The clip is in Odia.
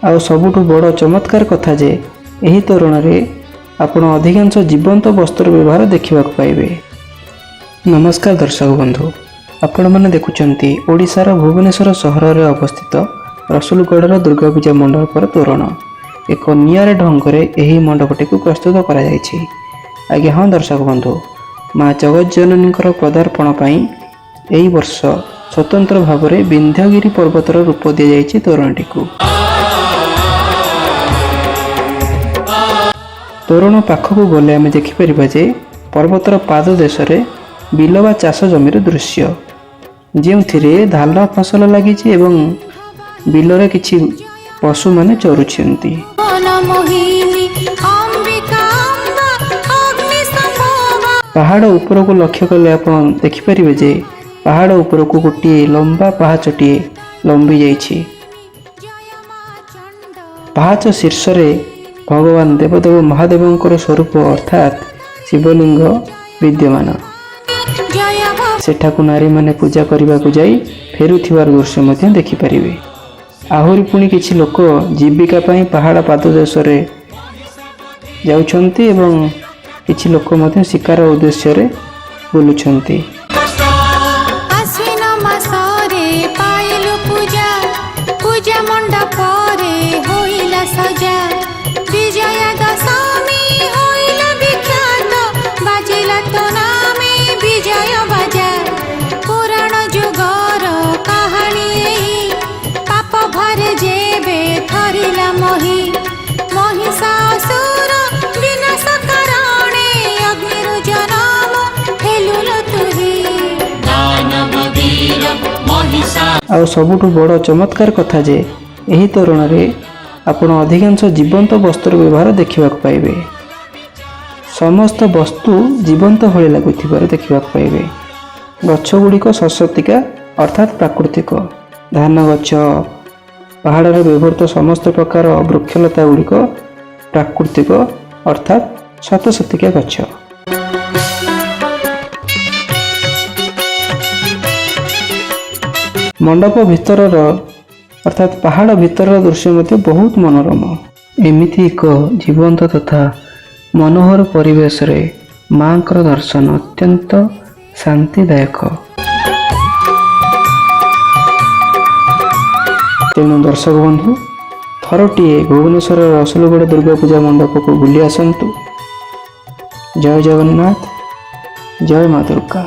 ଆଉ ସବୁଠୁ ବଡ଼ ଚମତ୍କାର କଥା ଯେ ଏହି ତୋରଣରେ ଆପଣ ଅଧିକାଂଶ ଜୀବନ୍ତ ବସ୍ତୁର ବ୍ୟବହାର ଦେଖିବାକୁ ପାଇବେ। ନମସ୍କାର ଦର୍ଶକ ବନ୍ଧୁ, ଆପଣମାନେ ଦେଖୁଛନ୍ତି ଓଡ଼ିଶାର ଭୁବନେଶ୍ୱର ସହରରେ ଅବସ୍ଥିତ ରସୁଲଗଡ଼ର ଦୁର୍ଗାପୂଜା ମଣ୍ଡପର ତୋରଣ। ଏକ ନିଆରା ଢଙ୍ଗରେ ଏହି ମଣ୍ଡପଟିକୁ ପ୍ରସ୍ତୁତ କରାଯାଇଛି। ଆଜ୍ଞା ହଁ ଦର୍ଶକ ବନ୍ଧୁ, ମା ଜଗଜ୍ଜନନୀଙ୍କର ପଦାର୍ପଣ ପାଇଁ ଏହି ବର୍ଷ ସ୍ୱତନ୍ତ୍ର ଭାବରେ ବିନ୍ଧ୍ୟଗିରି ପର୍ବତର ରୂପ ଦିଆଯାଇଛି ତୋରଣଟିକୁ। ତୋରଣ ପାଖକୁ ଗଲେ ଆମେ ଦେଖିପାରିବା ଯେ ପର୍ବତର ପାଦ ଦେଶରେ ବିଲ ବା ଚାଷ ଜମିର ଦୃଶ୍ୟ, ଯେଉଁଥିରେ ଧାନ ଫସଲ ଲାଗିଛି ଏବଂ ବିଲରେ କିଛି ପଶୁମାନେ ଚରୁଛନ୍ତି। ପାହାଡ଼ ଉପରକୁ ଲକ୍ଷ୍ୟ କଲେ ଆପଣ ଦେଖିପାରିବେ ଯେ ପାହାଡ଼ ଉପରକୁ ଗୋଟିଏ ଲମ୍ବା ପାହାଚଟିଏ ଲମ୍ବି ଯାଇଛି। ପାହାଚ ଶୀର୍ଷରେ ଭଗବାନ ଦେବଦେବ ମହାଦେବଙ୍କର ସ୍ୱରୂପ ଅର୍ଥାତ୍ ଶିବଲିଙ୍ଗ ବିଦ୍ୟମାନ। ସେଠାକୁ ନାରୀମାନେ ପୂଜା କରିବାକୁ ଯାଇ ଫେରୁଥିବାର ଦୃଶ୍ୟ ମଧ୍ୟ ଦେଖିପାରିବେ। ଆହୁରି ପୁଣି କିଛି ଲୋକ ଜୀବିକା ପାଇଁ ପାହାଡ଼ ପାଦଦେଶରେ ଯାଉଛନ୍ତି ଏବଂ କିଛି ଲୋକ ମଧ୍ୟ ଶିକାର ଉଦ୍ଦେଶ୍ୟରେ ବୁଲୁଛନ୍ତି। ଆଉ ସବୁଠୁ ବଡ଼ ଚମତ୍କାର କଥା ଯେ ଏହି ତୋରଣରେ ଆପଣ ଅଧିକାଂଶ ଜୀବନ୍ତ ବସ୍ତୁର ବ୍ୟବହାର ଦେଖିବାକୁ ପାଇବେ। ସମସ୍ତ ବସ୍ତୁ ଜୀବନ୍ତ ଭଳି ଲାଗୁଥିବାର ଦେଖିବାକୁ ପାଇବେ। ଗଛ ଗୁଡ଼ିକ ସଶତିକା ଅର୍ଥାତ୍ ପ୍ରାକୃତିକ। ଧାନ ଗଛ, ପାହାଡ଼ରେ ବ୍ୟବହୃତ ସମସ୍ତ ପ୍ରକାର ବୃକ୍ଷଲତା ଗୁଡ଼ିକ ପ୍ରାକୃତିକ ଅର୍ଥାତ୍ ସତସତିକା ଗଛ। ମଣ୍ଡପ ଭିତରର ଅର୍ଥାତ୍ ପାହାଡ଼ ଭିତରର ଦୃଶ୍ୟ ମଧ୍ୟ ବହୁତ ମନୋରମ। ଏମିତି ଏକ ଜୀବନ୍ତ ତଥା ମନୋହର ପରିବେଶରେ ମାଙ୍କର ଦର୍ଶନ ଅତ୍ୟନ୍ତ ଶାନ୍ତିଦାୟକ। ତେଣୁ ଦର୍ଶକ ବନ୍ଧୁ, ଥରଟିଏ ଭୁବନେଶ୍ୱର ରସୁଲଗଡ଼ ଦୁର୍ଗାପୂଜା ମଣ୍ଡପକୁ ବୁଲି ଆସନ୍ତୁ। ଜୟ ଜଗନ୍ନାଥ, ଜୟ ମା ଦୁର୍ଗା।